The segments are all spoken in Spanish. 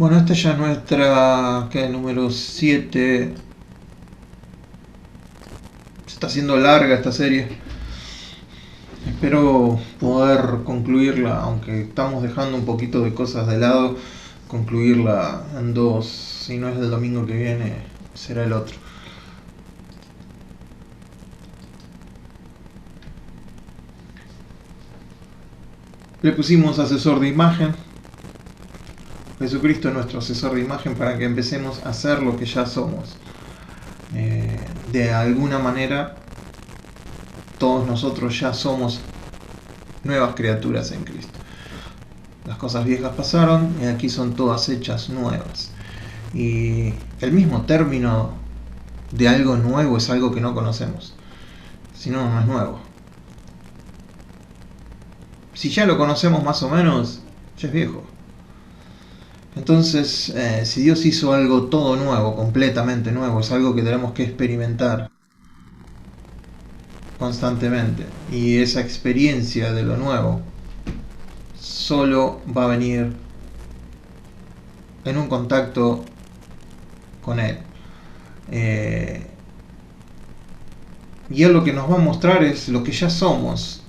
Bueno, esta ya es nuestra, ¿qué? Número 7. Se está haciendo larga esta serie. Espero poder concluirla, aunque estamos dejando un poquito de cosas de lado, concluirla en dos. Si no es el domingo que viene, será el otro. Le pusimos asesor de imagen. Jesucristo es nuestro asesor de imagen para que empecemos a hacer lo que ya somos. De alguna manera, todos nosotros ya somos nuevas criaturas en Cristo. Las cosas viejas pasaron y aquí son todas hechas nuevas. Y el mismo término de algo nuevo es algo que no conocemos. Si no, no es nuevo. Si ya lo conocemos más o menos, ya es viejo. Entonces, si Dios hizo algo todo nuevo, completamente nuevo, es algo que tenemos que experimentar constantemente. Y esa experiencia de lo nuevo solo va a venir en un contacto con Él. Y Él lo que nos va a mostrar es lo que ya somos.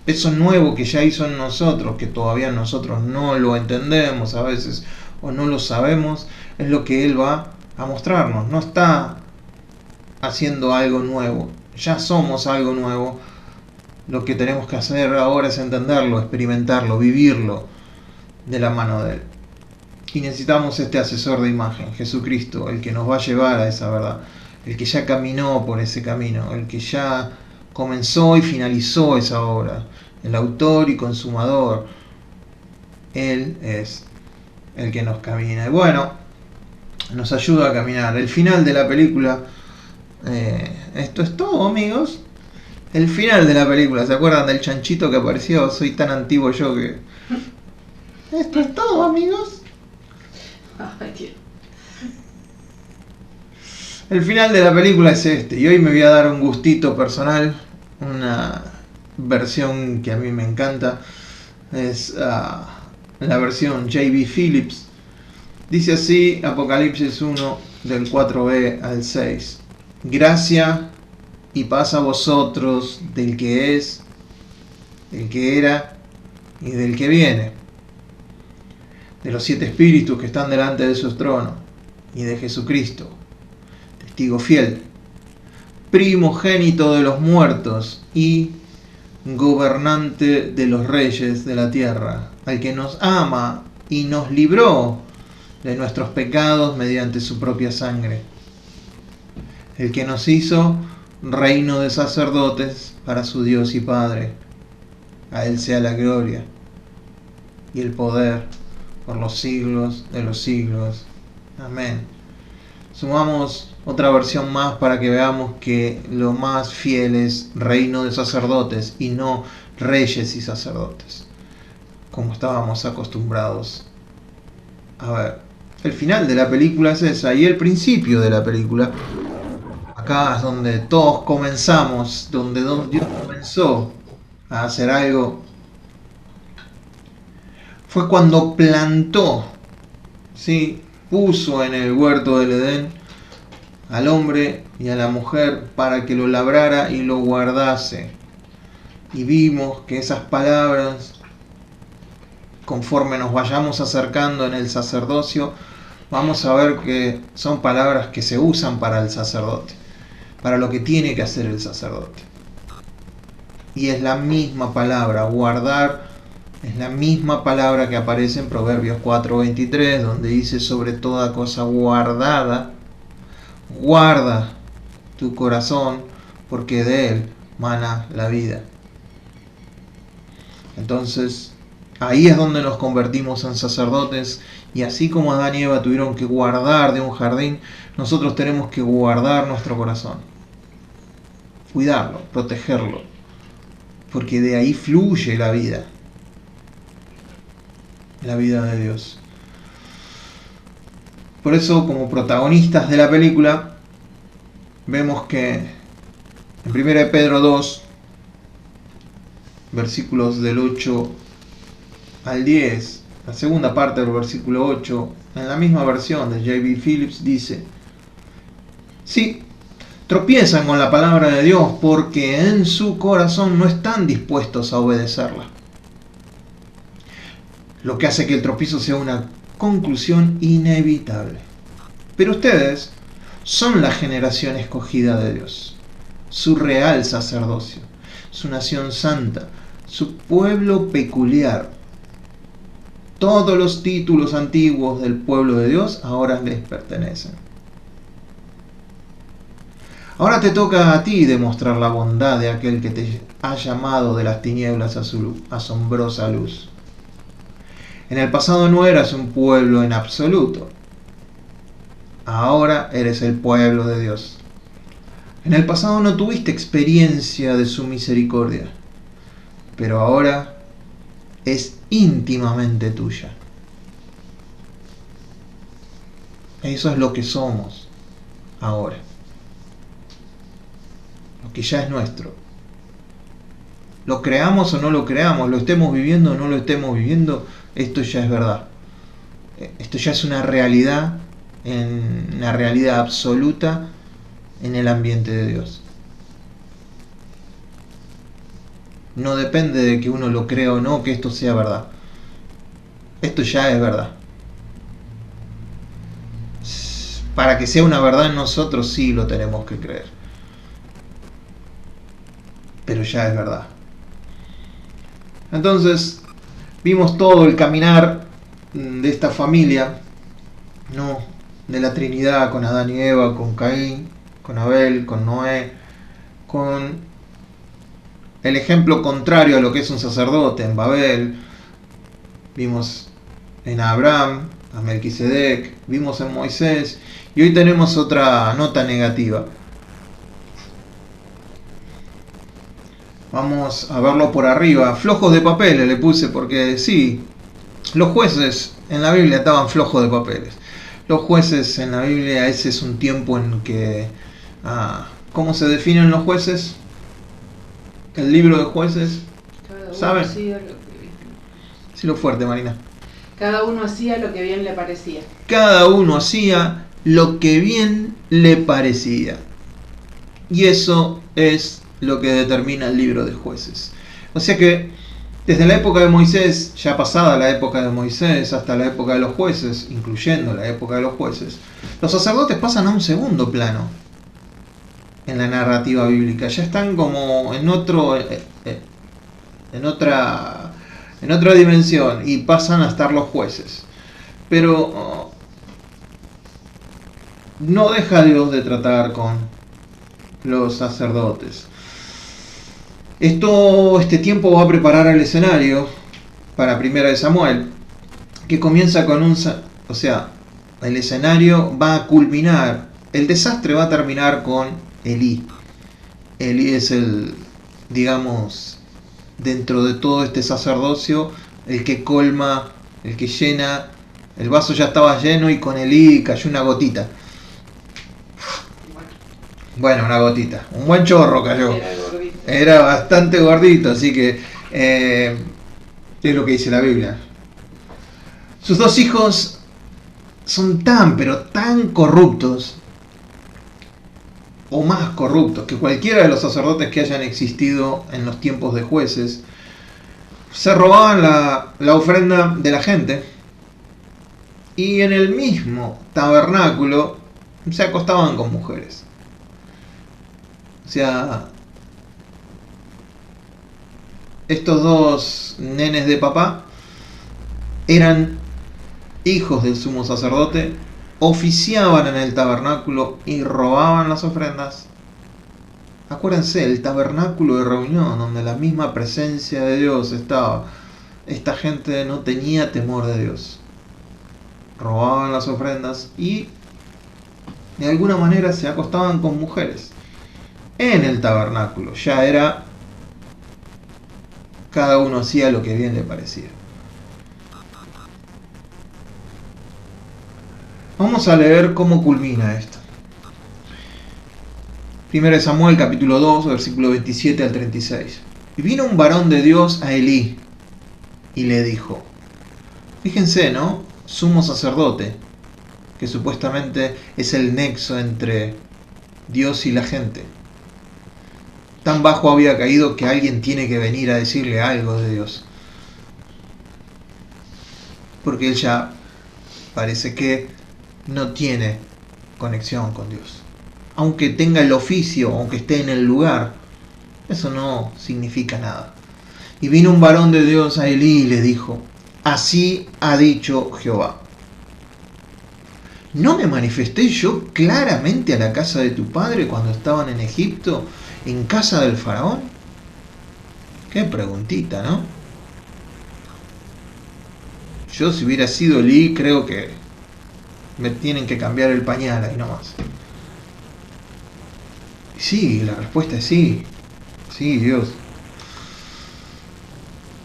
Eso nuevo que ya hizo en nosotros, que todavía nosotros no lo entendemos a veces o no lo sabemos, es lo que Él va a mostrarnos. No está haciendo algo nuevo, ya somos algo nuevo. Lo que tenemos que hacer ahora es entenderlo, experimentarlo, vivirlo de la mano de Él. Y necesitamos este asesor de imagen, Jesucristo, el que nos va a llevar a esa verdad, el que ya caminó por ese camino, el que ya comenzó y finalizó esa obra, el autor y consumador. Él es el que nos camina. Y bueno, nos ayuda a caminar. El final de la película, esto es todo, amigos. El final de la película, ¿se acuerdan del chanchito que apareció? Soy tan antiguo yo que... Esto es todo, amigos. Ay, Dios. El final de la película es este, y hoy me voy a dar un gustito personal, una versión que a mí me encanta, es la versión J.B. Phillips. Dice así, Apocalipsis 1, del 4b al 6. Gracia y paz a vosotros del que es, del que era y del que viene, de los 7 espíritus que están delante de su trono, y de Jesucristo, testigo fiel, primogénito de los muertos y gobernante de los reyes de la tierra, al que nos ama y nos libró de nuestros pecados mediante su propia sangre, el que nos hizo reino de sacerdotes para su Dios y Padre. A Él sea la gloria y el poder por los siglos de los siglos. Amén. Sumamos otra versión más para que veamos que lo más fiel es reino de sacerdotes y no reyes y sacerdotes, como estábamos acostumbrados a ver. El final de la película es esa, y el principio de la película, acá es donde todos comenzamos, donde Dios comenzó a hacer algo, fue cuando plantó, ¿sí? Puso en el huerto del Edén al hombre y a la mujer para que lo labrara y lo guardase. Y vimos que esas palabras, conforme nos vayamos acercando en el sacerdocio, vamos a ver que son palabras que se usan para el sacerdote, para lo que tiene que hacer el sacerdote. Y es la misma palabra, guardar, es la misma palabra que aparece en Proverbios 4:23, donde dice: sobre toda cosa guardada, guarda tu corazón, porque de él mana la vida. Entonces, ahí es donde nos convertimos en sacerdotes, y así como Adán y Eva tuvieron que guardar de un jardín, nosotros tenemos que guardar nuestro corazón, cuidarlo, protegerlo, porque de ahí fluye la vida de Dios. Por eso, como protagonistas de la película, vemos que en 1 Pedro 2, versículos del 8 al 10, La segunda parte del versículo 8, en la misma versión de J.B. Phillips, dice: sí, tropiezan con la palabra de Dios porque en su corazón no están dispuestos a obedecerla. Lo que hace que el tropiezo sea una conclusión inevitable. Pero ustedes son la generación escogida de Dios, su real sacerdocio, su nación santa, su pueblo peculiar. Todos los títulos antiguos del pueblo de Dios ahora les pertenecen. Ahora te toca a ti demostrar la bondad de aquel que te ha llamado de las tinieblas a su asombrosa luz. En el pasado no eras un pueblo en absoluto. Ahora eres el pueblo de Dios. En el pasado no tuviste experiencia de su misericordia, pero ahora es íntimamente tuya. Eso es lo que somos ahora. Lo que ya es nuestro. Lo creamos o no lo creamos, lo estemos viviendo o no lo estemos viviendo, esto ya es verdad. Esto ya es una realidad, una realidad absoluta en el ambiente de Dios. No depende de que uno lo crea o no que esto sea verdad. Esto ya es verdad. Para que sea una verdad en nosotros sí lo tenemos que creer. Pero ya es verdad. Entonces, vimos todo el caminar de esta familia, ¿no? De la Trinidad, con Adán y Eva, con Caín, con Abel, con Noé, con el ejemplo contrario a lo que es un sacerdote en Babel. Vimos en Abraham, a Melquisedec, vimos en Moisés, y hoy tenemos otra nota negativa. Vamos a verlo por arriba. Flojos de papeles le puse porque sí, los jueces en la Biblia estaban flojos de papeles. Los jueces en la Biblia, ese es un tiempo en que... ¿cómo se definen los jueces? El libro de jueces. ¿Saben? Sí, lo fuerte, Marina. Cada uno hacía lo que bien le parecía. Cada uno hacía lo que bien le parecía. Y eso es lo que determina el libro de jueces. O sea que desde la época de Moisés, ya pasada la época de Moisés, hasta la época de los jueces, incluyendo la época de los jueces, los sacerdotes pasan a un segundo plano en la narrativa bíblica. Ya están como en otra dimensión y pasan a estar los jueces. Pero no deja Dios de tratar con los sacerdotes. Este tiempo va a preparar el escenario para Primera de Samuel, que comienza con el escenario va a culminar, el desastre va a terminar con Elí. Elí es digamos, dentro de todo este sacerdocio, el que colma, el que llena. El vaso ya estaba lleno y con Elí cayó una gotita. Bueno, una gotita. Un buen chorro cayó. Era bastante gordito, así que es lo que dice la Biblia. Sus dos hijos son pero tan corruptos, o más corruptos que cualquiera de los sacerdotes que hayan existido en los tiempos de jueces. Se robaban la ofrenda de la gente y en el mismo tabernáculo se acostaban con mujeres. O sea, estos dos nenes de papá eran hijos del sumo sacerdote, oficiaban en el tabernáculo y robaban las ofrendas. Acuérdense, el tabernáculo de reunión, donde la misma presencia de Dios estaba. Esta gente no tenía temor de Dios. Robaban las ofrendas y de alguna manera se acostaban con mujeres. En el tabernáculo ya era... Cada uno hacía lo que bien le parecía. Vamos a leer cómo culmina esto. 1 Samuel capítulo 2, versículo 27 al 36. Y vino un varón de Dios a Elí y le dijo: Fíjense, ¿no? Sumo sacerdote, que supuestamente es el nexo entre Dios y la gente. Tan bajo había caído que alguien tiene que venir a decirle algo de Dios. Porque él ya parece que no tiene conexión con Dios. Aunque tenga el oficio, aunque esté en el lugar, eso no significa nada. Y vino un varón de Dios a Elí y le dijo: así ha dicho Jehová, ¿no me manifesté yo claramente a la casa de tu padre cuando estaban en Egipto, en casa del faraón? Qué preguntita, ¿no? Yo, si hubiera sido Elí, creo que me tienen que cambiar el pañal ahí nomás. Sí, la respuesta es sí. Sí, Dios.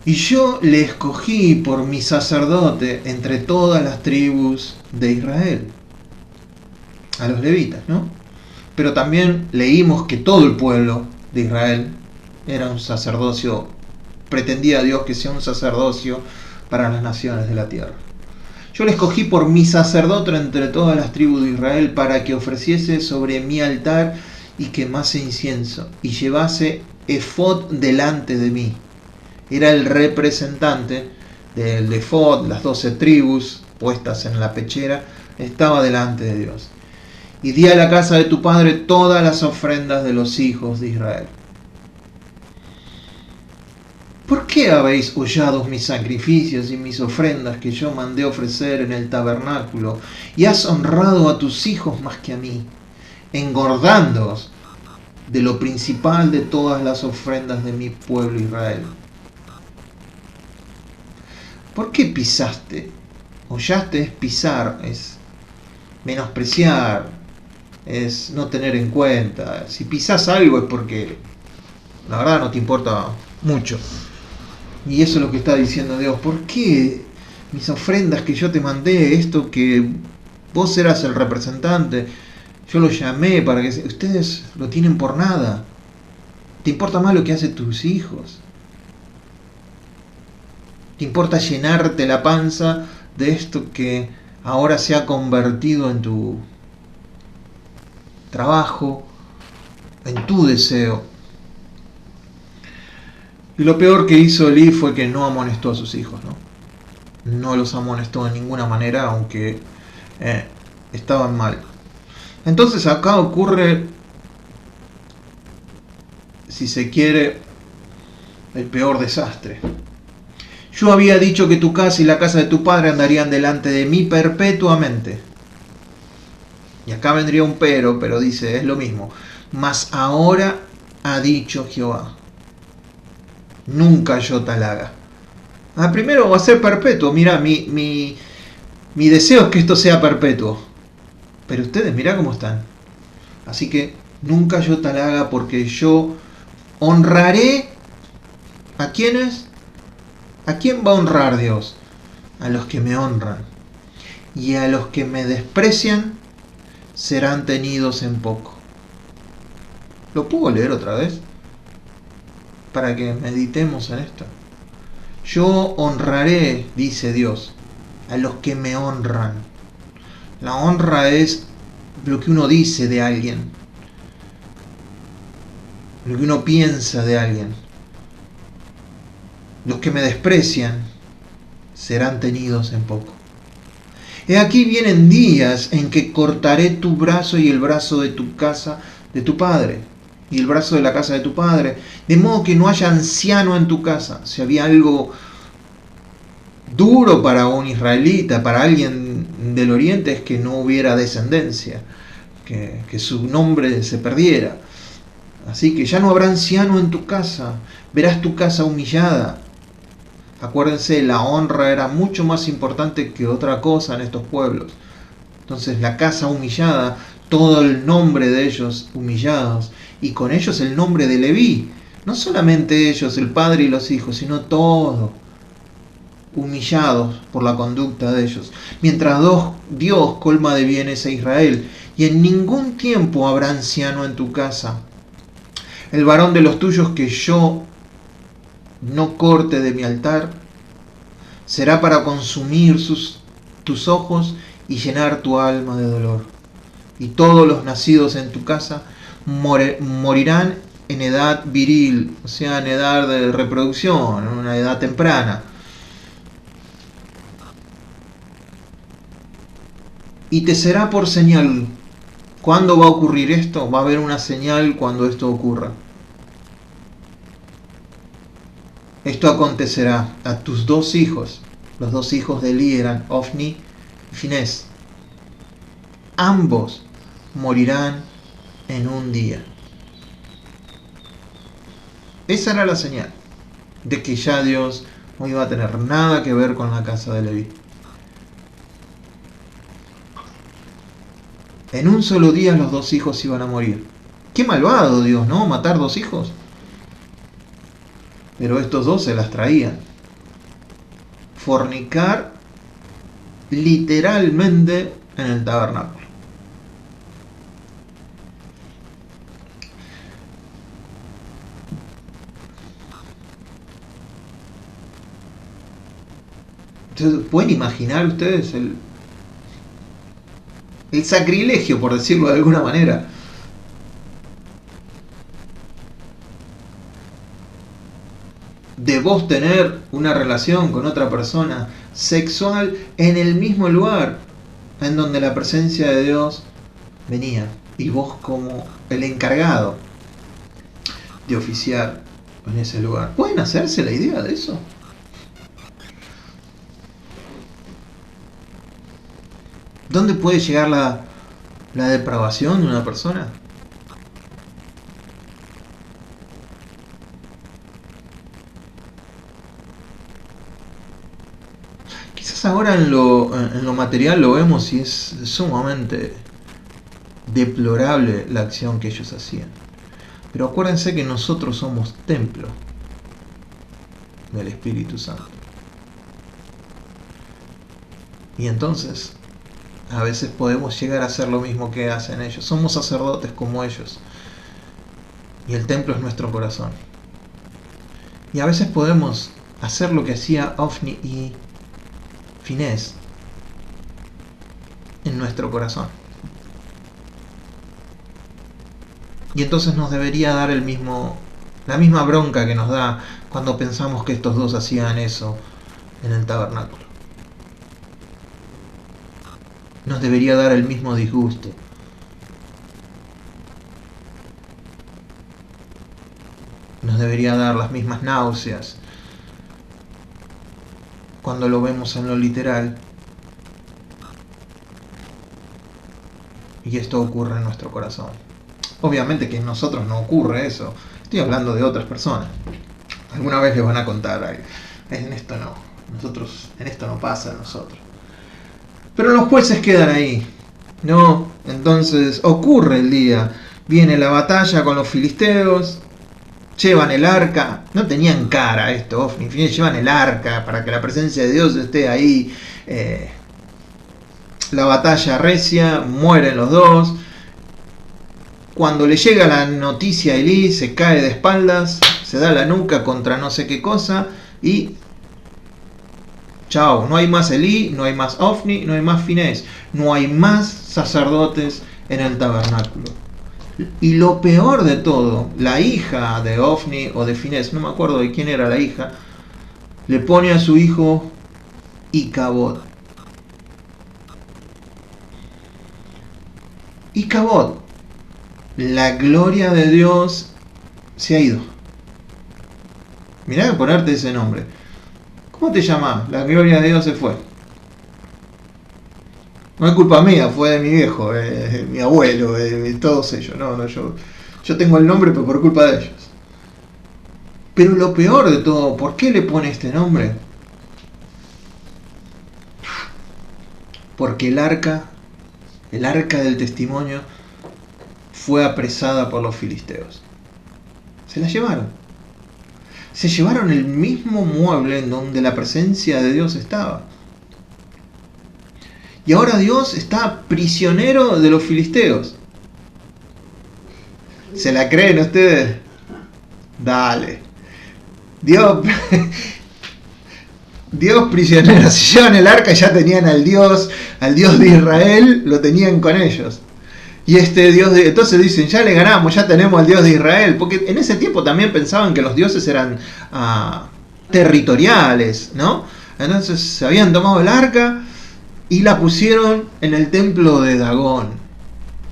Y yo le escogí por mi sacerdote entre todas las tribus de Israel. A los levitas, ¿no? Pero también leímos que todo el pueblo de Israel era un sacerdocio, pretendía a Dios que sea un sacerdocio para las naciones de la tierra. Yo le escogí por mi sacerdote entre todas las tribus de Israel para que ofreciese sobre mi altar y quemase incienso y llevase efod delante de mí. Era el representante del efod, las 12 tribus puestas en la pechera, estaba delante de Dios. Y di a la casa de tu padre todas las ofrendas de los hijos de Israel. ¿Por qué habéis hollado mis sacrificios y mis ofrendas que yo mandé ofrecer en el tabernáculo, y has honrado a tus hijos más que a mí, engordándoos de lo principal de todas las ofrendas de mi pueblo Israel? ¿Por qué pisaste? Hollaste es pisar, es menospreciar, es no tener en cuenta. Si pisás algo es porque la verdad no te importa mucho. Y eso es lo que está diciendo Dios. ¿Por qué mis ofrendas que yo te mandé, esto que vos eras el representante, yo lo llamé para que... ustedes lo tienen por nada? ¿Te importa más lo que hacen tus hijos? ¿Te importa llenarte la panza de esto que ahora se ha convertido en tu trabajo, en tu deseo? Y lo peor que hizo Elí fue que no amonestó a sus hijos, ¿no? No los amonestó de ninguna manera, aunque estaban mal. Entonces acá ocurre, si se quiere, el peor desastre. Yo había dicho que tu casa y la casa de tu padre andarían delante de mí perpetuamente. Y acá vendría un pero dice, es lo mismo. Mas ahora ha dicho Jehová, nunca yo tal haga. Primero va a ser perpetuo. Mira, mi deseo es que esto sea perpetuo. Pero ustedes, mirá cómo están. Así que nunca yo tal haga, porque yo honraré a quienes. ¿A quién va a honrar Dios? A los que me honran. Y a los que me desprecian serán tenidos en poco. ¿Lo puedo leer otra vez? Para que meditemos en esto. Yo honraré, dice Dios, a los que me honran. La honra es lo que uno dice de alguien, lo que uno piensa de alguien. Los que me desprecian serán tenidos en poco. He aquí vienen días en que cortaré tu brazo y el brazo de tu casa, de tu padre, y el brazo de la casa de tu padre, de modo que no haya anciano en tu casa. Si había algo duro para un israelita, para alguien del oriente, es que no hubiera descendencia, que su nombre se perdiera. Así que ya no habrá anciano en tu casa, verás tu casa humillada. Acuérdense, la honra era mucho más importante que otra cosa en estos pueblos. Entonces la casa humillada, todo el nombre de ellos humillados, y con ellos el nombre de Leví. No solamente ellos, el padre y los hijos, sino todo, humillados por la conducta de ellos. Mientras Dios colma de bienes a Israel, y en ningún tiempo habrá anciano en tu casa. El varón de los tuyos que yo no corte de mi altar Será para consumir tus ojos y llenar tu alma de dolor. Y todos los nacidos en tu casa morirán en edad viril, o sea, en edad de reproducción, en una edad temprana. Y te será por señal. ¿Cuándo va a ocurrir esto? Va a haber una señal cuando esto ocurra. Esto acontecerá a tus 2 hijos. Los 2 hijos de Elí eran Ofni y Finés. Ambos morirán en un día. Esa era la señal de que ya Dios no iba a tener nada que ver con la casa de Leví. En un solo día los 2 hijos iban a morir. Qué malvado Dios, ¿no? Matar 2 hijos. Pero estos 2 se las traían. Fornicar literalmente en el tabernáculo. Entonces, ¿pueden imaginar ustedes el sacrilegio, por decirlo de alguna manera? De vos tener una relación con otra persona sexual en el mismo lugar en donde la presencia de Dios venía, y vos como el encargado de oficiar en ese lugar. ¿Pueden hacerse la idea de eso? ¿Dónde puede llegar la depravación de una persona? Quizás ahora en lo material lo vemos y es sumamente deplorable la acción que ellos hacían. Pero acuérdense que nosotros somos templo del Espíritu Santo. Y entonces, a veces podemos llegar a hacer lo mismo que hacen ellos. Somos sacerdotes como ellos. Y el templo es nuestro corazón. Y a veces podemos hacer lo que hacía Ofni y Finés en nuestro corazón. Y entonces nos debería dar la misma bronca que nos da cuando pensamos que estos 2 hacían eso en el tabernáculo. Nos debería dar el mismo disgusto. Nos debería dar las mismas náuseas cuando lo vemos en lo literal. Y esto ocurre en nuestro corazón. Obviamente que en nosotros no ocurre eso. Estoy hablando de otras personas. Alguna vez les van a contar algo. En esto no. En esto no pasa a nosotros. Pero los jueces quedan ahí. No. Entonces ocurre el día. Viene la batalla con los filisteos. Llevan el arca. No tenían cara esto, Ofni. Llevan el arca para que la presencia de Dios esté ahí. La batalla recia. Mueren los 2. Cuando le llega la noticia a Elí, se cae de espaldas, se da la nuca contra no sé qué cosa y chao, no hay más Elí, no hay más Ofni, no hay más Finés, no hay más sacerdotes en el tabernáculo. Y lo peor de todo, la hija de Ofni o de Finés, no me acuerdo de quién era la hija, le pone a su hijo Icabod. Icabod. La gloria de Dios se ha ido. Mirá que ponerte ese nombre. ¿Cómo te llamas? La gloria de Dios se fue. No es culpa mía, fue de mi viejo, mi abuelo, todos ellos. No, yo tengo el nombre pero por culpa de ellos. Pero lo peor de todo, ¿por qué le pone este nombre? Porque el arca del testimonio fue apresada por los filisteos. Se la llevaron. Se llevaron el mismo mueble en donde la presencia de Dios estaba. Y ahora Dios está prisionero de los filisteos. ¿Se la creen ustedes? Dale. Dios Dios prisionero. Si llevan el arca ya tenían al Dios de Israel, lo tenían con ellos. Y entonces dicen, ya le ganamos, ya tenemos al Dios de Israel. Porque en ese tiempo también pensaban que los dioses eran territoriales, ¿no? Entonces se habían tomado el arca y la pusieron en el templo de Dagón,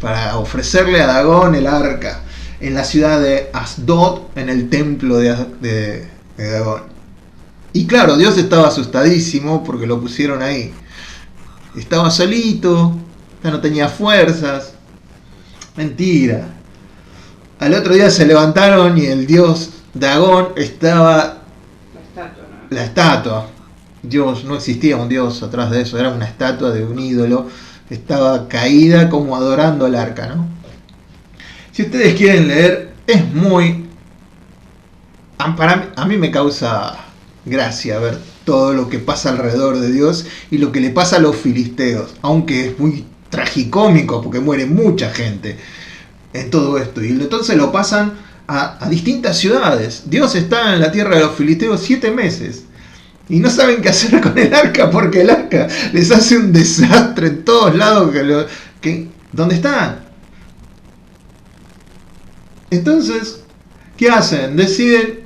para ofrecerle a Dagón el arca, en la ciudad de Asdod, en el templo de Dagón. Y claro, Dios estaba asustadísimo porque lo pusieron ahí. Estaba solito, ya no tenía fuerzas. Mentira. Al otro día se levantaron y el dios Dagón estaba... La estatua. Dios, no existía un dios atrás de eso, era una estatua de un ídolo. Estaba caída como adorando al arca, ¿no? Si ustedes quieren leer, es muy... A mí me causa gracia ver todo lo que pasa alrededor de Dios y lo que le pasa a los filisteos, aunque es muy tragicómico porque muere mucha gente en todo esto, y entonces lo pasan a distintas ciudades. Dios está en la tierra de los filisteos 7 meses y no saben qué hacer con el arca porque el arca les hace un desastre en todos lados ¿dónde está? Entonces, ¿qué hacen? Deciden,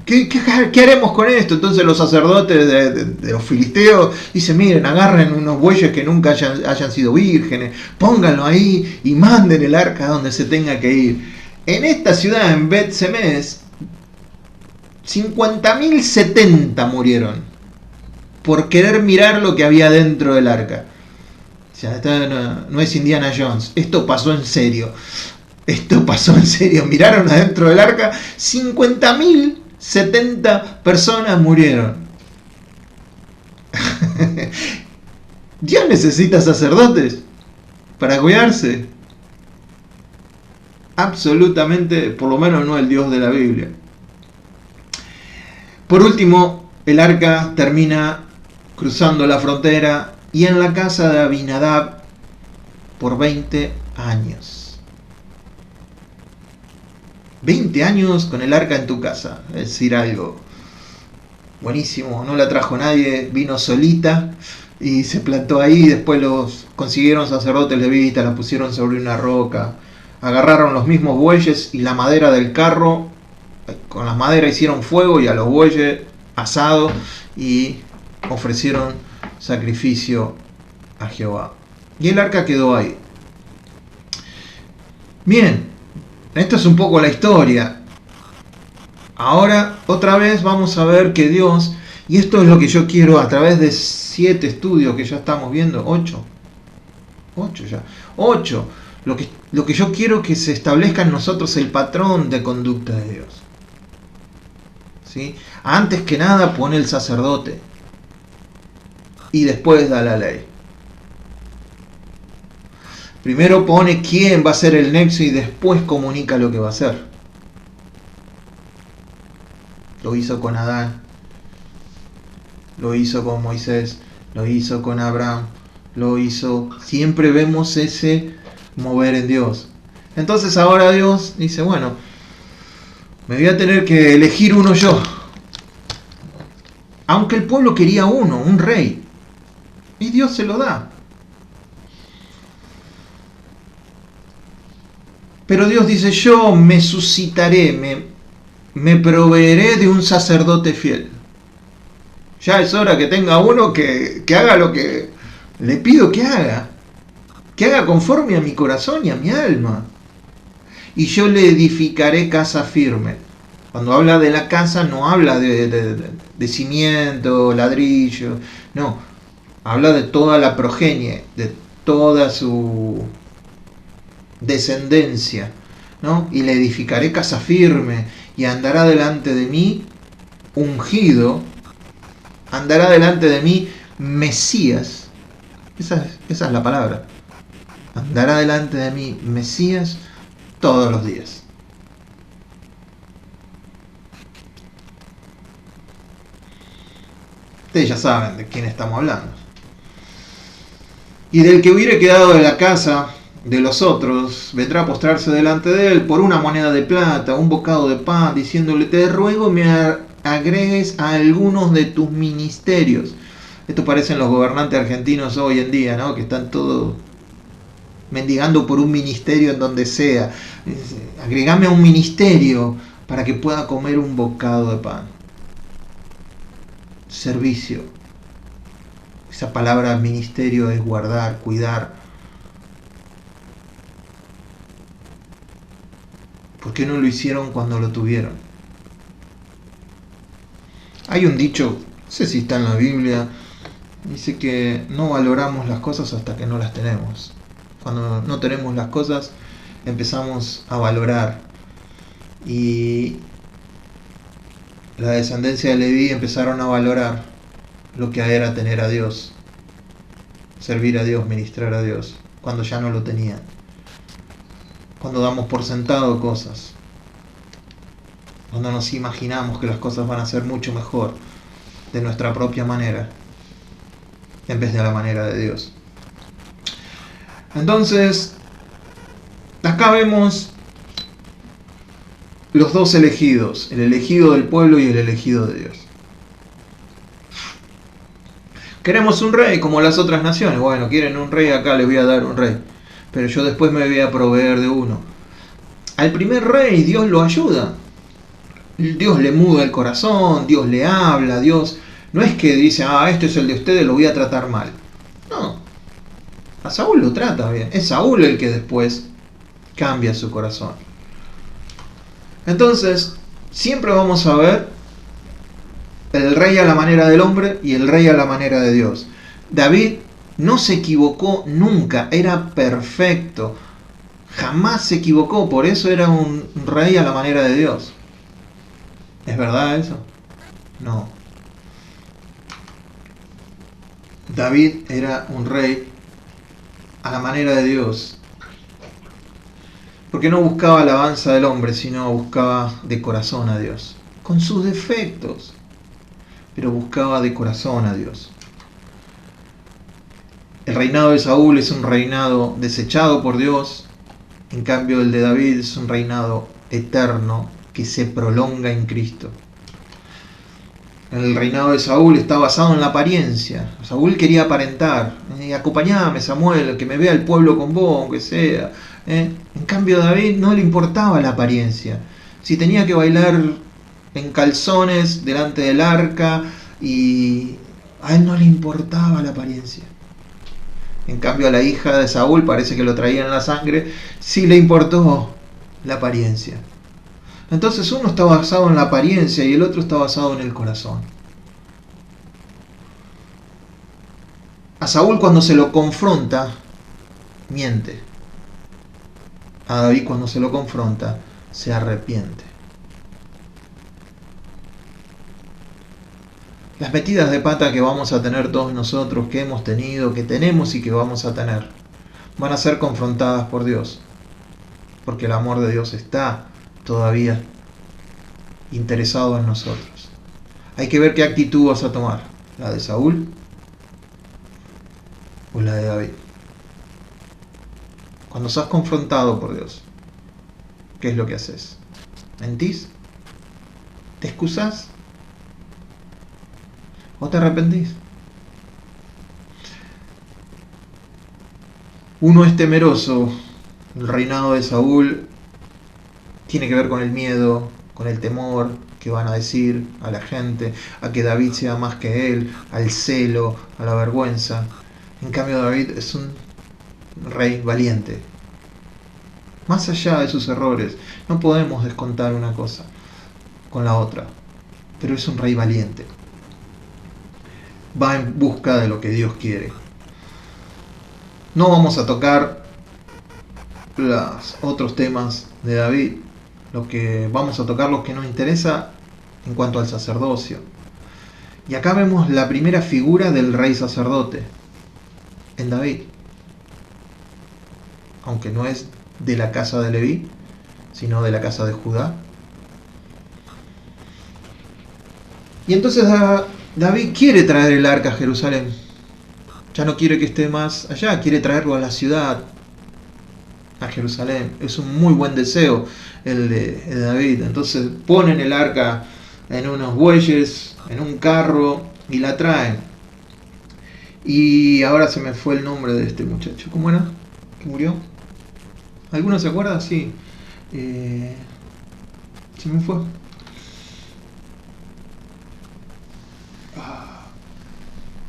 ¿qué haremos con esto? Entonces los sacerdotes de los filisteos dicen, miren, agarren unos bueyes que nunca hayan sido vírgenes, pónganlo ahí y manden el arca donde se tenga que ir. En esta ciudad, en Bet-Semes, 50.070 murieron por querer mirar lo que había dentro del arca. O sea, no es Indiana Jones, esto pasó en serio. Miraron adentro del arca, 50.070 personas murieron. Dios necesita sacerdotes para cuidarse. Absolutamente, por lo menos no el Dios de la Biblia. Por último, el arca termina cruzando la frontera y en la casa de Abinadab por 20 años. 20 años con el arca en tu casa, es decir, algo buenísimo. No la trajo nadie, vino solita y se plantó ahí. Después los consiguieron sacerdotes levitas, la pusieron sobre una roca, agarraron los mismos bueyes y la madera del carro, con las maderas hicieron fuego y a los bueyes asado y ofrecieron sacrificio a Jehová. Y el arca quedó ahí. Bien. Esto es un poco la historia. Ahora, otra vez vamos a ver que Dios, y esto es lo que yo quiero a través de 7 estudios que ya estamos viendo, 8 ya, 8, lo que yo quiero que se establezca en nosotros el patrón de conducta de Dios. ¿Sí? Antes que nada pone el sacerdote y después da la ley. Primero pone quién va a ser el nexo y después comunica lo que va a hacer. Lo hizo con Adán, lo hizo con Moisés, lo hizo con Abraham, siempre vemos ese mover en Dios. Entonces ahora Dios dice, bueno, me voy a tener que elegir uno yo. Aunque el pueblo quería uno, un rey, y Dios se lo da. Pero Dios dice, yo me suscitaré, me proveeré de un sacerdote fiel. Ya es hora que tenga uno que haga lo que le pido que haga conforme a mi corazón y a mi alma. Y yo le edificaré casa firme. Cuando habla de la casa no habla de cimiento, ladrillo, no, habla de toda la progenie, de toda su descendencia, ¿no? Y le edificaré casa firme y andará delante de mí ungido, andará delante de mí Mesías. Esa es la palabra. Andará delante de mí Mesías todos los días. Ustedes ya saben de quién estamos hablando. Y del que hubiere quedado de la casa de los otros, vendrá a postrarse delante de él por una moneda de plata, un bocado de pan, diciéndole, te ruego me agregues a algunos de tus ministerios. Esto parecen los gobernantes argentinos hoy en día, ¿no? Que están todos mendigando por un ministerio en donde sea. Agregame a un ministerio para que pueda comer un bocado de pan. Servicio. Esa palabra ministerio es guardar, cuidar. ¿Por qué no lo hicieron cuando lo tuvieron? Hay un dicho, no sé si está en la Biblia, dice que no valoramos las cosas hasta que no las tenemos. Cuando no tenemos las cosas, empezamos a valorar. Y la descendencia de Leví empezaron a valorar lo que era tener a Dios, servir a Dios, ministrar a Dios, cuando ya no lo tenían. Cuando damos por sentado cosas, cuando nos imaginamos que las cosas van a ser mucho mejor de nuestra propia manera, en vez de la manera de Dios. Entonces, acá vemos los dos elegidos, el elegido del pueblo y el elegido de Dios. Queremos un rey como las otras naciones. Bueno, quieren un rey, acá les voy a dar un rey. Pero yo después me voy a proveer de uno. Al primer rey Dios lo ayuda. Dios le muda el corazón, Dios le habla, Dios... No es que dice, este es el de ustedes, lo voy a tratar mal. No. A Saúl lo trata bien. Es Saúl el que después cambia su corazón. Entonces, siempre vamos a ver el rey a la manera del hombre y el rey a la manera de Dios. David no se equivocó nunca, era perfecto. Jamás se equivocó, por eso era un rey a la manera de Dios. ¿Es verdad eso? No. David era un rey a la manera de Dios. Porque no buscaba alabanza del hombre, sino buscaba de corazón a Dios. Con sus defectos, pero buscaba de corazón a Dios. El reinado de Saúl es un reinado desechado por Dios. En cambio el de David es un reinado eterno que se prolonga en Cristo. El reinado de Saúl está basado en la apariencia. Saúl quería aparentar. Acompañame, Samuel, que me vea el pueblo con vos, aunque sea. En cambio a David no le importaba la apariencia. Si tenía que bailar en calzones delante del arca, y a él no le importaba la apariencia. En cambio a la hija de Saúl, parece que lo traía en la sangre, sí le importó la apariencia. Entonces uno está basado en la apariencia y el otro está basado en el corazón. A Saúl cuando se lo confronta, miente. A David cuando se lo confronta, se arrepiente. Las metidas de pata que vamos a tener todos nosotros, que hemos tenido, que tenemos y que vamos a tener, van a ser confrontadas por Dios. Porque el amor de Dios está todavía interesado en nosotros. Hay que ver qué actitud vas a tomar, la de Saúl o la de David. Cuando sos confrontado por Dios, ¿qué es lo que haces? ¿Mentís? ¿Te excusás? ¿O te arrepentís? Uno es temeroso. El reinado de Saúl tiene que ver con el miedo, con el temor que van a decir a la gente, a que David sea más que él, al celo, a la vergüenza. En cambio David es un rey valiente. Más allá de sus errores, no podemos descontar una cosa con la otra, pero es un rey valiente. Va en busca de lo que Dios quiere. No vamos a tocar los otros temas de David. Lo que vamos a tocar, los que nos interesa en cuanto al sacerdocio. Y acá vemos la primera figura del rey sacerdote en David. Aunque no es de la casa de Leví, sino de la casa de Judá. Y entonces David quiere traer el arca a Jerusalén. Ya no quiere que esté más allá, quiere traerlo a la ciudad, a Jerusalén. Es un muy buen deseo el de David. Entonces ponen el arca en unos bueyes, en un carro, y la traen. Y ahora se me fue el nombre de este muchacho. ¿Cómo era? ¿Que murió? ¿Alguno se acuerda? Sí. Se me fue.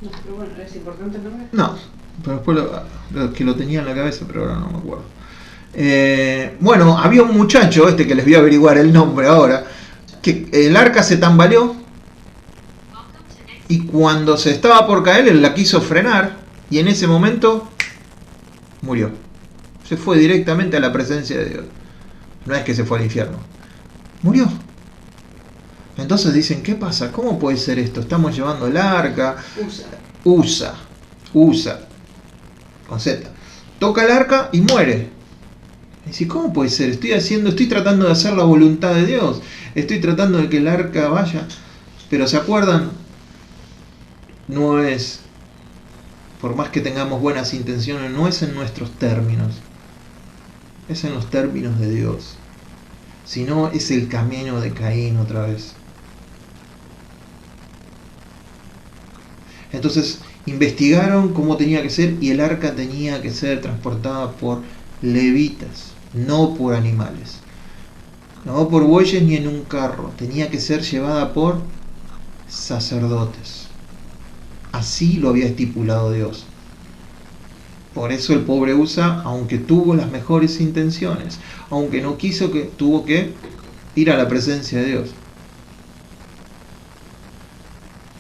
No, pero bueno, ¿es importante el nombre? No, pero después que lo tenía en la cabeza, pero ahora no me acuerdo. Bueno, había un muchacho, que les voy a averiguar el nombre ahora, que el arca se tambaleó y cuando se estaba por caer, él la quiso frenar y en ese momento murió. Se fue directamente a la presencia de Dios. No es que se fue al infierno. Murió. Entonces dicen, ¿qué pasa? ¿Cómo puede ser esto? Estamos llevando el arca. USA. Con Z. Toca el arca y muere. Y dice, ¿cómo puede ser? Estoy tratando de hacer la voluntad de Dios. Estoy tratando de que el arca vaya. Pero ¿se acuerdan? No es, por más que tengamos buenas intenciones, no es en nuestros términos. Es en los términos de Dios. Si no, es el camino de Caín otra vez. Entonces, investigaron cómo tenía que ser y el arca tenía que ser transportada por levitas, no por animales. No por bueyes ni en un carro. Tenía que ser llevada por sacerdotes. Así lo había estipulado Dios. Por eso el pobre Usa, aunque tuvo las mejores intenciones, aunque no quiso, tuvo que ir a la presencia de Dios.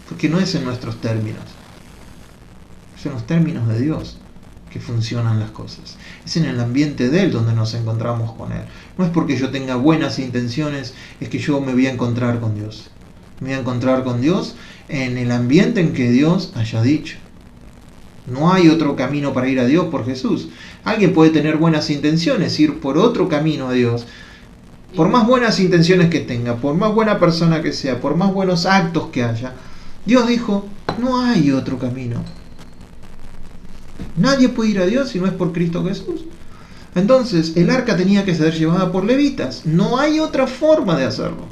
Porque no es en nuestros términos. Es en los términos de Dios que funcionan las cosas. Es en el ambiente de Él donde nos encontramos con Él. No es porque yo tenga buenas intenciones, es que yo me voy a encontrar con Dios. Me voy a encontrar con Dios en el ambiente en que Dios haya dicho. No hay otro camino para ir a Dios por Jesús. Alguien puede tener buenas intenciones, ir por otro camino a Dios. Por más buenas intenciones que tenga, por más buena persona que sea, por más buenos actos que haya, Dios dijo, no hay otro camino. Nadie puede ir a Dios si no es por Cristo Jesús. Entonces, el arca tenía que ser llevada por levitas. No hay otra forma de hacerlo.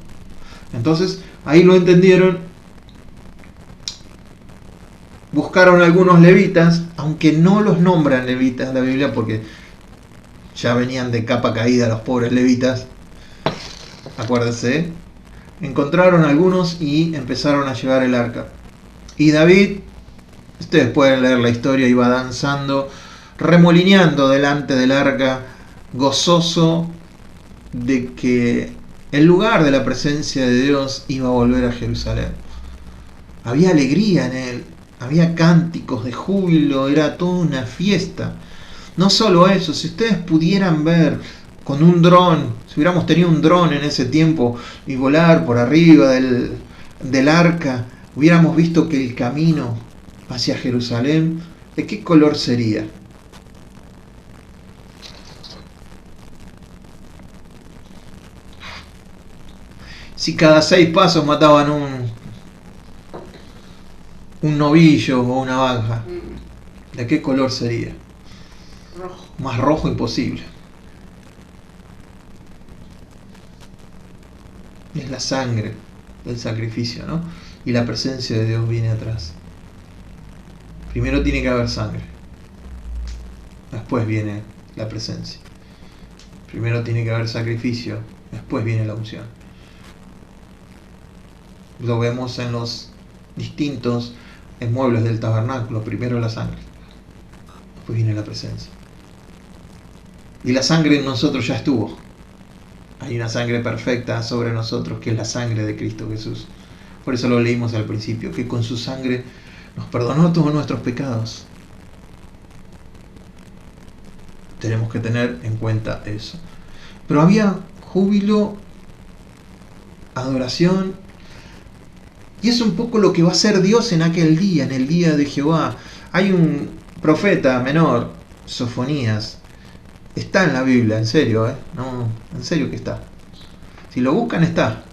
Entonces, ahí lo entendieron. Buscaron algunos levitas, aunque no los nombran levitas en la Biblia porque ya venían de capa caída los pobres levitas. Acuérdense. Encontraron algunos y empezaron a llevar el arca. Y David, ustedes pueden leer la historia, iba danzando, remolineando delante del arca, gozoso de que el lugar de la presencia de Dios iba a volver a Jerusalén. Había alegría en él. Había cánticos de júbilo, era toda una fiesta. No solo eso, si ustedes pudieran ver con un dron, si hubiéramos tenido un dron en ese tiempo y volar por arriba del arca, hubiéramos visto que el camino hacia Jerusalén, ¿de qué color sería? Si cada 6 pasos mataban un novillo o una vaca, ¿de qué color sería? Rojo. Más rojo imposible. Es la sangre del sacrificio, ¿no? Y la presencia de Dios viene atrás. Primero tiene que haber sangre. Después viene la presencia. Primero tiene que haber sacrificio. Después viene la unción. Lo vemos en los distintos muebles del tabernáculo. Primero la sangre, después viene la presencia. Y la sangre en nosotros ya estuvo. Hay una sangre perfecta sobre nosotros que es la sangre de Cristo Jesús. Por eso lo leímos al principio, que con su sangre nos perdonó todos nuestros pecados. Tenemos que tener en cuenta eso. Pero había júbilo, adoración. Y es un poco lo que va a hacer Dios en aquel día, en el día de Jehová. Hay un profeta menor, Sofonías. Está en la Biblia, en serio, No, en serio que está. Si lo buscan, está.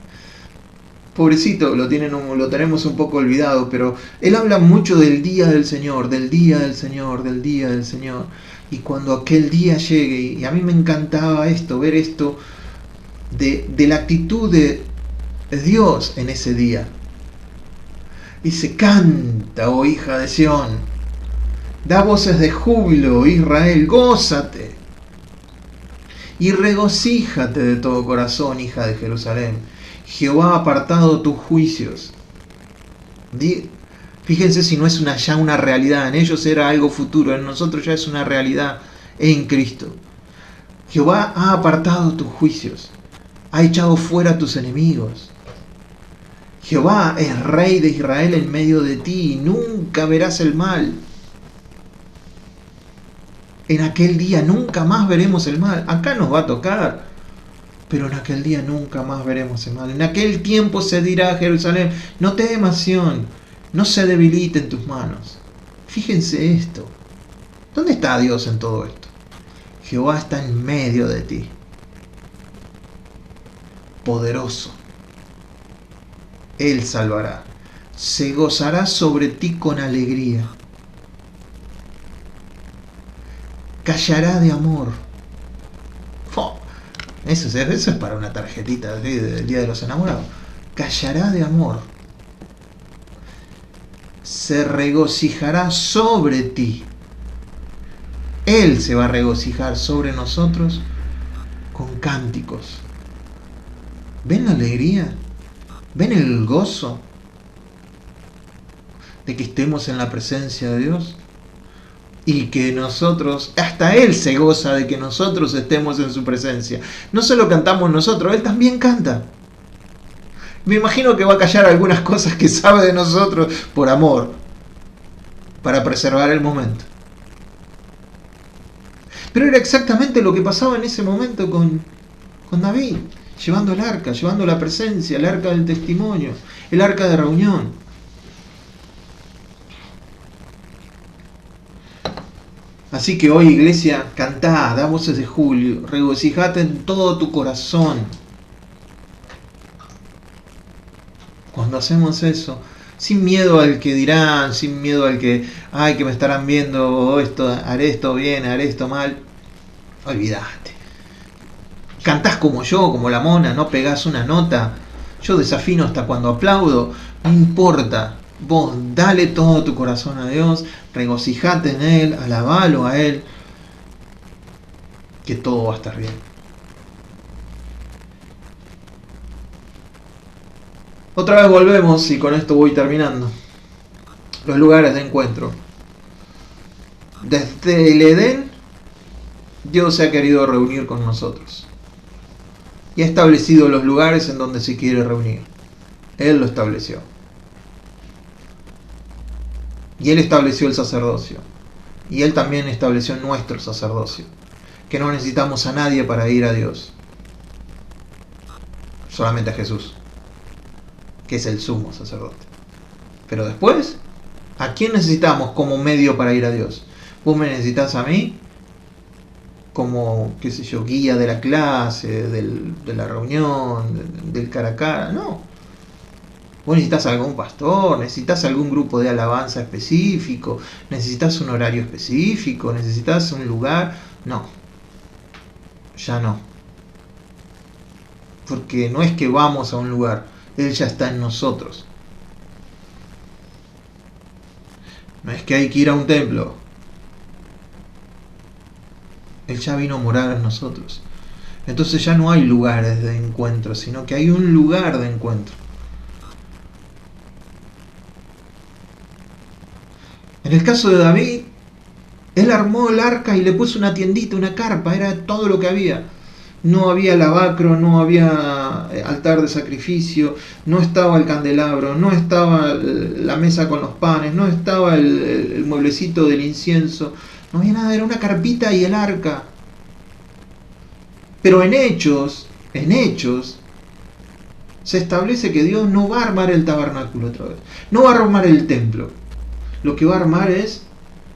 Pobrecito, lo tenemos un poco olvidado, pero él habla mucho del día del Señor, del día del Señor, del día del Señor. Y cuando aquel día llegue, y a mí me encantaba ver esto, de la actitud de Dios en ese día. Dice, canta, oh hija de Sión. Da voces de júbilo, Israel, gózate. Y regocíjate de todo corazón, hija de Jerusalén. Jehová ha apartado tus juicios. Fíjense si no es ya una realidad. En ellos era algo futuro, en nosotros ya es una realidad en Cristo. Jehová ha apartado tus juicios, ha echado fuera a tus enemigos. Jehová es rey de Israel en medio de ti y nunca verás el mal. En aquel día nunca más veremos el mal. Acá nos va a tocar, pero en aquel día nunca más veremos el mal. En aquel tiempo se dirá a Jerusalén, no temas, Sión, no se debilite en tus manos. Fíjense esto. ¿Dónde está Dios en todo esto? Jehová está en medio de ti. Poderoso. Él salvará. Se gozará sobre ti con alegría. Callará de amor. Eso es para una tarjetita del Día de los Enamorados. Callará de amor. Se regocijará sobre ti. Él se va a regocijar sobre nosotros con cánticos. ¿Ven la alegría? ¿Ven el gozo de que estemos en la presencia de Dios? Y que nosotros, hasta Él se goza de que nosotros estemos en su presencia. No solo cantamos nosotros, Él también canta. Me imagino que va a callar algunas cosas que sabe de nosotros por amor, para preservar el momento. Pero era exactamente lo que pasaba en ese momento con David, llevando el arca, llevando la presencia, el arca del testimonio, el arca de reunión. Así que hoy, iglesia, cantá, da voces de júbilo, regocijate en todo tu corazón. Cuando hacemos eso, sin miedo al que dirán, sin miedo al que, ay, que me estarán viendo, esto, haré esto bien, haré esto mal, olvídate. Cantás como yo, como la mona, no pegás una nota. Yo desafino hasta cuando aplaudo, no importa. Vos dale todo tu corazón a Dios, regocijate en Él, alabalo a Él, que todo va a estar bien. Otra vez volvemos y con esto voy terminando. Los lugares de encuentro. Desde el Edén, Dios se ha querido reunir con nosotros. Y ha establecido los lugares en donde se quiere reunir. Él lo estableció. Y Él estableció el sacerdocio. Y Él también estableció nuestro sacerdocio. Que no necesitamos a nadie para ir a Dios. Solamente a Jesús, que es el sumo sacerdote. Pero después, ¿a quién necesitamos como medio para ir a Dios? Vos me necesitas a mí como, qué sé yo, guía de la clase, de la reunión, del cara a cara. No. Vos necesitas algún pastor, necesitas algún grupo de alabanza específico, necesitas un horario específico, necesitas un lugar. No. Ya no. Porque no es que vamos a un lugar, Él ya está en nosotros. No es que hay que ir a un templo. Él ya vino a morar en nosotros. Entonces ya no hay lugares de encuentro, sino que hay un lugar de encuentro. En el caso de David, él armó el arca y le puso una tiendita, una carpa, era todo lo que había. No había lavacro, no había altar de sacrificio, no estaba el candelabro, no estaba la mesa con los panes, no estaba el mueblecito del incienso, no había nada, era una carpita y el arca. Pero en Hechos, se establece que Dios no va a armar el tabernáculo otra vez, no va a armar el templo. Lo que va a armar es,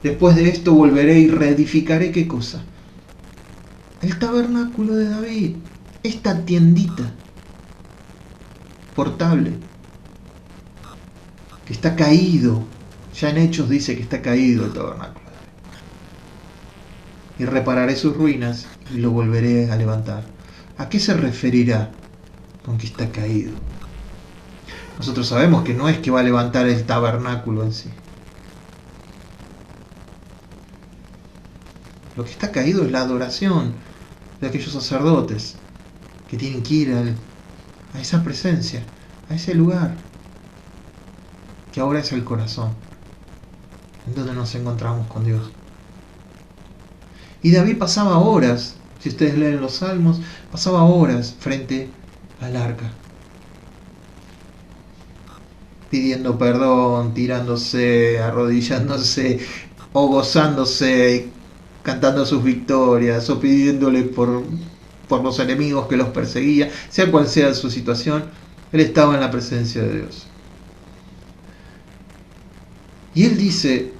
después de esto volveré y reedificaré, ¿qué cosa? El tabernáculo de David, esta tiendita portable, que está caído, ya en Hechos dice que está caído el tabernáculo de David. Y repararé sus ruinas y lo volveré a levantar. ¿A qué se referirá con que está caído? Nosotros sabemos que no es que va a levantar el tabernáculo en sí. Lo que está caído es la adoración de aquellos sacerdotes que tienen que ir a esa presencia, a ese lugar, que ahora es el corazón, en donde nos encontramos con Dios. Y David pasaba horas, si ustedes leen los salmos, pasaba horas frente al arca, pidiendo perdón, tirándose, arrodillándose, o gozándose, cantando sus victorias, o pidiéndole por los enemigos que los perseguía, sea cual sea su situación, él estaba en la presencia de Dios. Y él dice,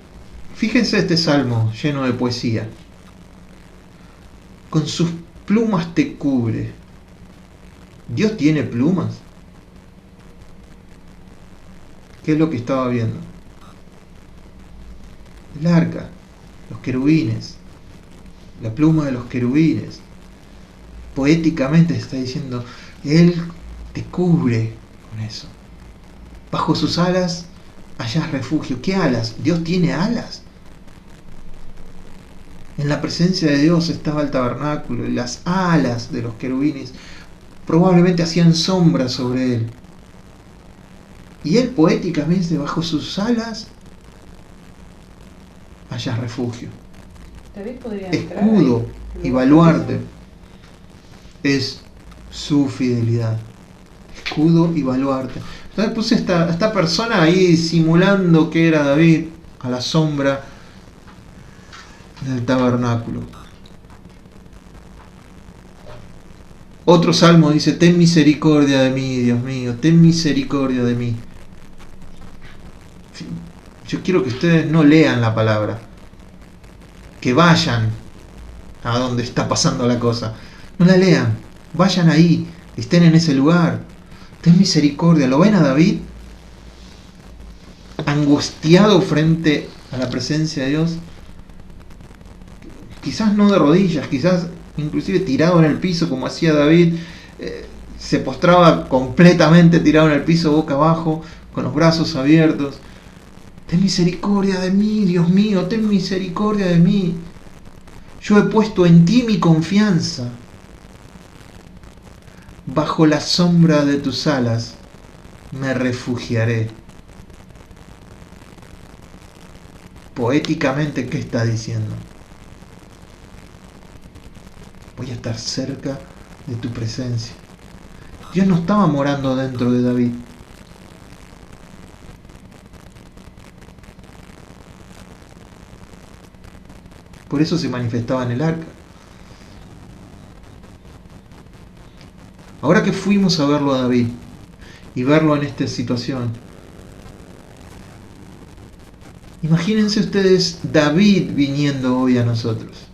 fíjense este salmo lleno de poesía, con sus plumas te cubre. ¿Dios tiene plumas? ¿Qué es lo que estaba viendo? El arca, los querubines, la pluma de los querubines. Poéticamente está diciendo, Él te cubre con eso. Bajo sus alas hallás refugio. ¿Qué alas? ¿Dios tiene alas? En la presencia de Dios estaba el tabernáculo y las alas de los querubines probablemente hacían sombra sobre él. Y él poéticamente, bajo sus alas hallás refugio. David podría Escudo y baluarte es su fidelidad. Escudo y baluarte. Entonces puse esta persona ahí simulando que era David a la sombra del tabernáculo. Otro salmo dice, ten misericordia de mí, Dios mío, ten misericordia de mí. Yo quiero que ustedes no lean la palabra, que vayan a donde está pasando la cosa. No la lean, vayan ahí, estén en ese lugar. Ten misericordia. ¿Lo ven a David? Angustiado frente a la presencia de Dios. Quizás no de rodillas, quizás inclusive tirado en el piso como hacía David. Se postraba completamente tirado en el piso, boca abajo, con los brazos abiertos. Ten misericordia de mí, Dios mío, ten misericordia de mí. Yo he puesto en ti mi confianza. Bajo la sombra de tus alas me refugiaré. Poéticamente, ¿qué está diciendo? Voy a estar cerca de tu presencia. Dios no estaba morando dentro de David. Por eso se manifestaba en el arca. Ahora que fuimos a verlo a David y verlo en esta situación, imagínense ustedes David viniendo hoy a nosotros.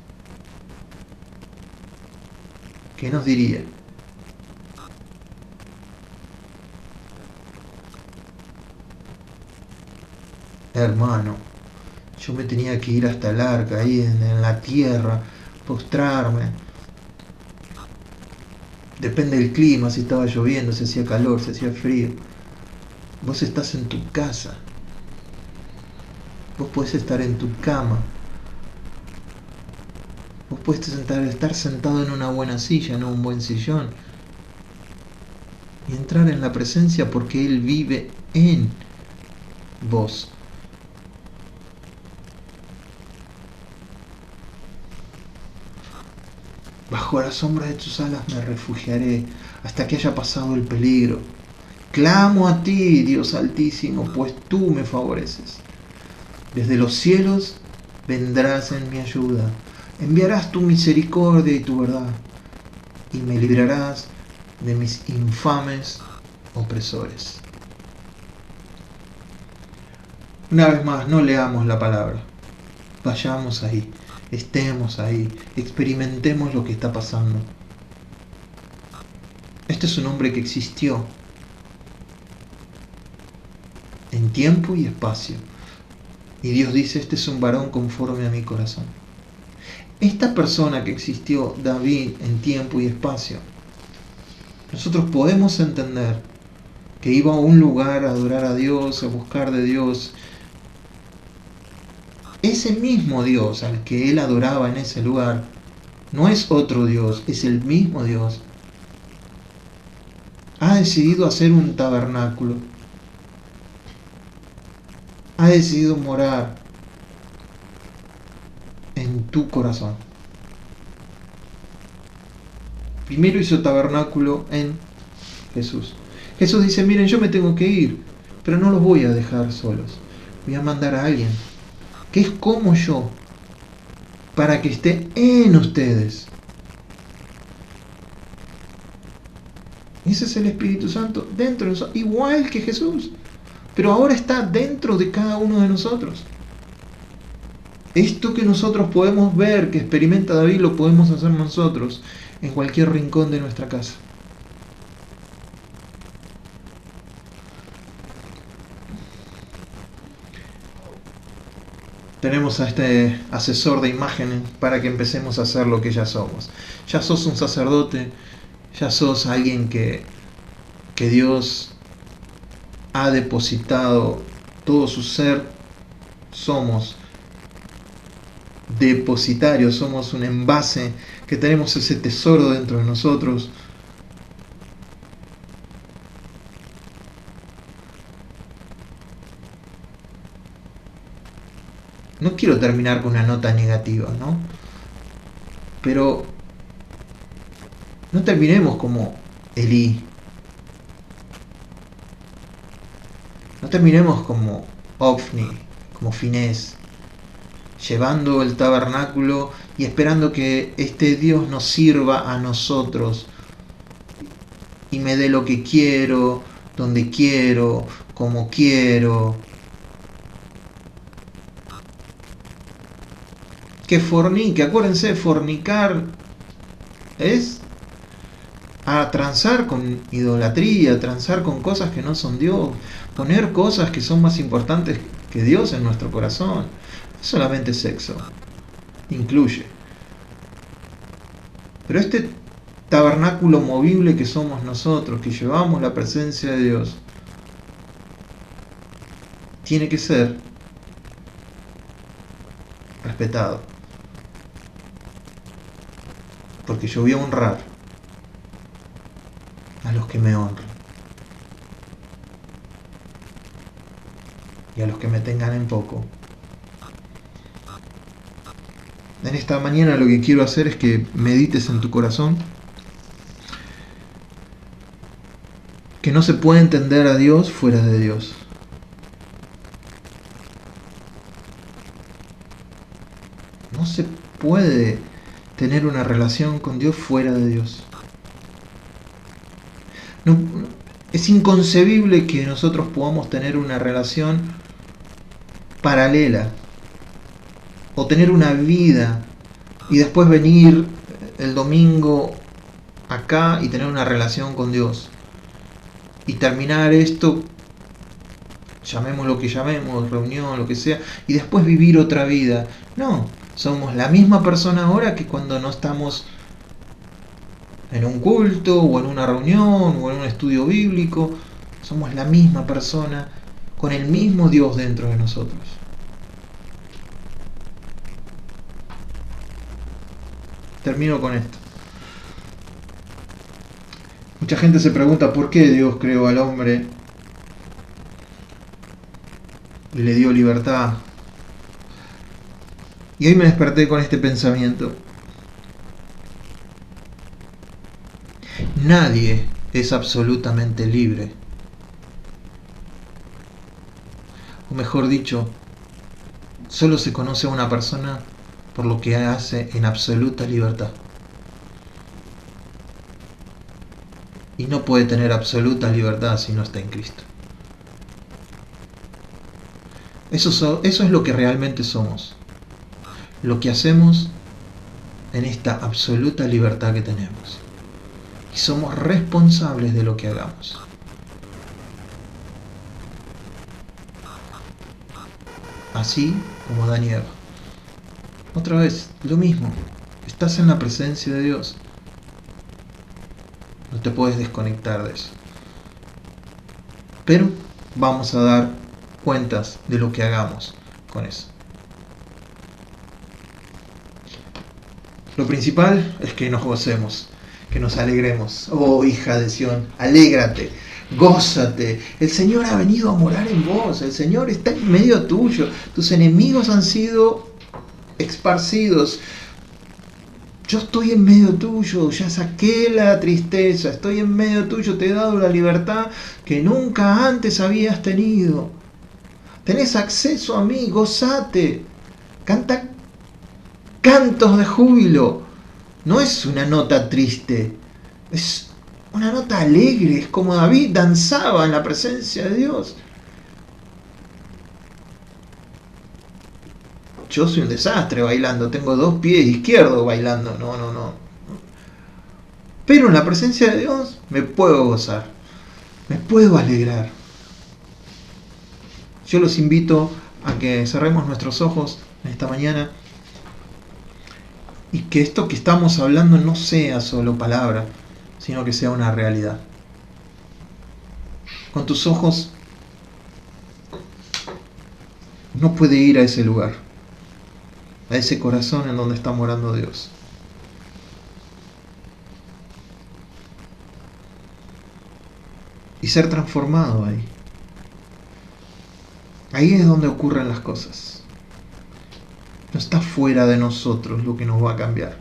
¿Qué nos diría? Hermano, yo me tenía que ir hasta el arca, ahí en la tierra, postrarme. Depende del clima, si estaba lloviendo, si hacía calor, si hacía frío. Vos estás en tu casa. Vos podés estar en tu cama. Vos podés estar sentado en una buena silla, en un buen sillón. Y entrar en la presencia porque Él vive en vos. Bajo la sombra de tus alas me refugiaré hasta que haya pasado el peligro. Clamo a ti, Dios Altísimo, pues tú me favoreces. Desde los cielos vendrás en mi ayuda. Enviarás tu misericordia y tu verdad, y me librarás de mis infames opresores. Una vez más, no leamos la palabra. Vayamos ahí. Estemos ahí, experimentemos lo que está pasando. Este es un hombre que existió en tiempo y espacio. Y Dios dice, este es un varón conforme a mi corazón. Esta persona que existió, David, en tiempo y espacio, nosotros podemos entender que iba a un lugar a adorar a Dios, a buscar de Dios. Ese mismo Dios al que él adoraba en ese lugar, no es otro Dios, es el mismo Dios. Ha decidido hacer un tabernáculo. Ha decidido morar en tu corazón. Primero hizo tabernáculo en Jesús. Jesús dice, miren, yo me tengo que ir, pero no los voy a dejar solos. Voy a mandar a alguien que es como yo, para que esté en ustedes. Ese es el Espíritu Santo dentro de nosotros, igual que Jesús, pero ahora está dentro de cada uno de nosotros. Esto que nosotros podemos ver, que experimenta David, lo podemos hacer nosotros en cualquier rincón de nuestra casa. Tenemos a este asesor de imágenes para que empecemos a hacer lo que ya somos. Ya sos un sacerdote, ya sos alguien que Dios ha depositado todo su ser. Somos depositarios, somos un envase, que tenemos ese tesoro dentro de nosotros. No quiero terminar con una nota negativa, ¿no? Pero no terminemos como Elí. No terminemos como Ofni, como Finés, llevando el tabernáculo y esperando que este Dios nos sirva a nosotros y me dé lo que quiero, donde quiero, como quiero. Que fornique, acuérdense, fornicar es a transar con idolatría, transar con cosas que no son Dios, poner cosas que son más importantes que Dios en nuestro corazón. No solamente sexo, incluye. Pero este tabernáculo movible que somos nosotros, que llevamos la presencia de Dios, tiene que ser respetado. Porque yo voy a honrar a los que me honran. Y a los que me tengan en poco. En esta mañana lo que quiero hacer es que medites en tu corazón que no se puede entender a Dios fuera de Dios. No se puede tener una relación con Dios fuera de Dios. No, es inconcebible que nosotros podamos tener una relación paralela o tener una vida y después venir el domingo acá y tener una relación con Dios y terminar esto, llamemos lo que llamemos, reunión, lo que sea, y después vivir otra vida. No, somos la misma persona ahora que cuando no estamos en un culto o en una reunión o en un estudio bíblico. Somos la misma persona con el mismo Dios dentro de nosotros. Termino con esto. Mucha gente se pregunta por qué Dios creó al hombre y le dio libertad. Y hoy me desperté con este pensamiento. Nadie es absolutamente libre. O mejor dicho, solo se conoce a una persona por lo que hace en absoluta libertad. Y no puede tener absoluta libertad si no está en Cristo. Eso es lo que realmente somos. Lo que hacemos en esta absoluta libertad que tenemos. Y somos responsables de lo que hagamos. Así como Adán y Eva. Otra vez, lo mismo. Estás en la presencia de Dios. No te puedes desconectar de eso. Pero vamos a dar cuentas de lo que hagamos con eso. Lo principal es que nos gocemos, que nos alegremos. Oh, hija de Sión, alégrate, gózate. El Señor ha venido a morar en vos, el Señor está en medio tuyo. Tus enemigos han sido esparcidos. Yo estoy en medio tuyo, ya saqué la tristeza, estoy en medio tuyo, te he dado la libertad que nunca antes habías tenido. Tenés acceso a mí, gozate. Canta cantos de júbilo. No es una nota triste, es una nota alegre, es como David danzaba en la presencia de Dios. Yo soy un desastre bailando, tengo 2 pies izquierdos bailando, no. Pero en la presencia de Dios me puedo gozar, me puedo alegrar. Yo los invito a que cerremos nuestros ojos en esta mañana y que esto que estamos hablando no sea solo palabra, sino que sea una realidad. Con tus ojos no puede ir a ese lugar, a ese corazón en donde está morando Dios. Y ser transformado ahí. Ahí es donde ocurren las cosas. No está fuera de nosotros lo que nos va a cambiar.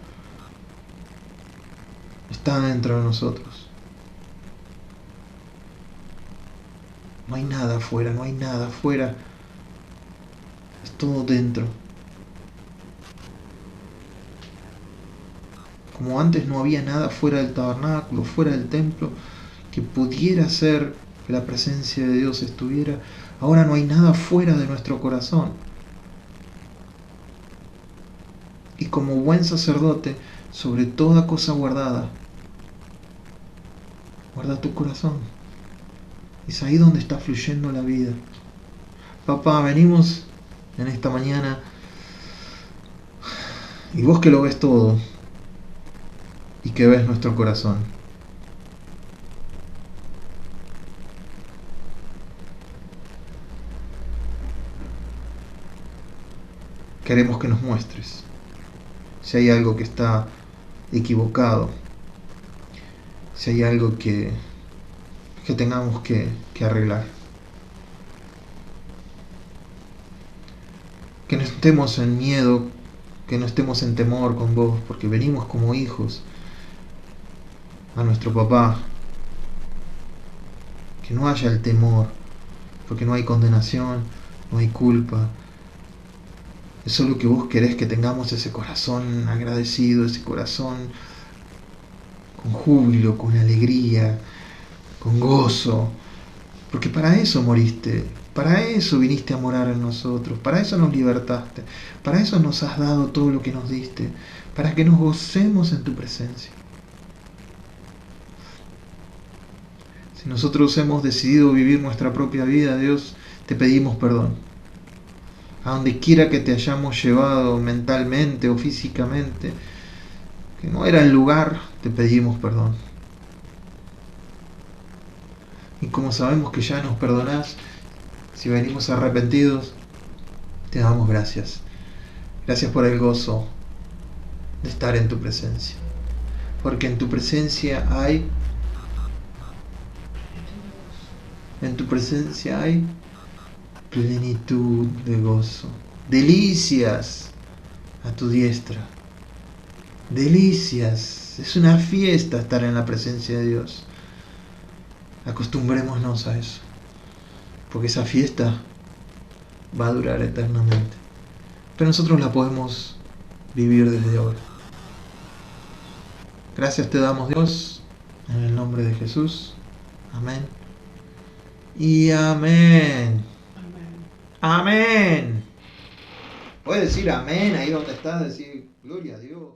Está dentro de nosotros. No hay nada afuera, no hay nada afuera. Es todo dentro. Como antes no había nada fuera del tabernáculo, fuera del templo, que pudiera hacer que la presencia de Dios estuviera, ahora no hay nada fuera de nuestro corazón. Y como buen sacerdote, sobre toda cosa guardada, guarda tu corazón. Es ahí donde está fluyendo la vida. Papá, venimos en esta mañana y vos que lo ves todo y que ves nuestro corazón. Queremos que nos muestres si hay algo que está equivocado, si hay algo que tengamos que arreglar. Que no estemos en miedo, que no estemos en temor con vos, porque venimos como hijos a nuestro papá. Que no haya el temor, porque no hay condenación, no hay culpa. Es solo que vos querés que tengamos ese corazón agradecido, ese corazón con júbilo, con alegría, con gozo. Porque para eso moriste, para eso viniste a morar en nosotros, para eso nos libertaste, para eso nos has dado todo lo que nos diste, para que nos gocemos en tu presencia. Si nosotros hemos decidido vivir nuestra propia vida, Dios, te pedimos perdón. A donde quiera que te hayamos llevado mentalmente o físicamente, que no era el lugar, te pedimos perdón. Y como sabemos que ya nos perdonás, si venimos arrepentidos, te damos gracias. Gracias por el gozo de estar en tu presencia. Porque en tu presencia hay plenitud de gozo. Delicias a tu diestra. Delicias. Es una fiesta estar en la presencia de Dios. Acostumbrémonos a eso. Porque esa fiesta va a durar eternamente. Pero nosotros la podemos vivir desde ahora. Gracias te damos, Dios, en el nombre de Jesús. Amén. Y amén. Amén. Puedes decir amén ahí donde estás, decir gloria a Dios.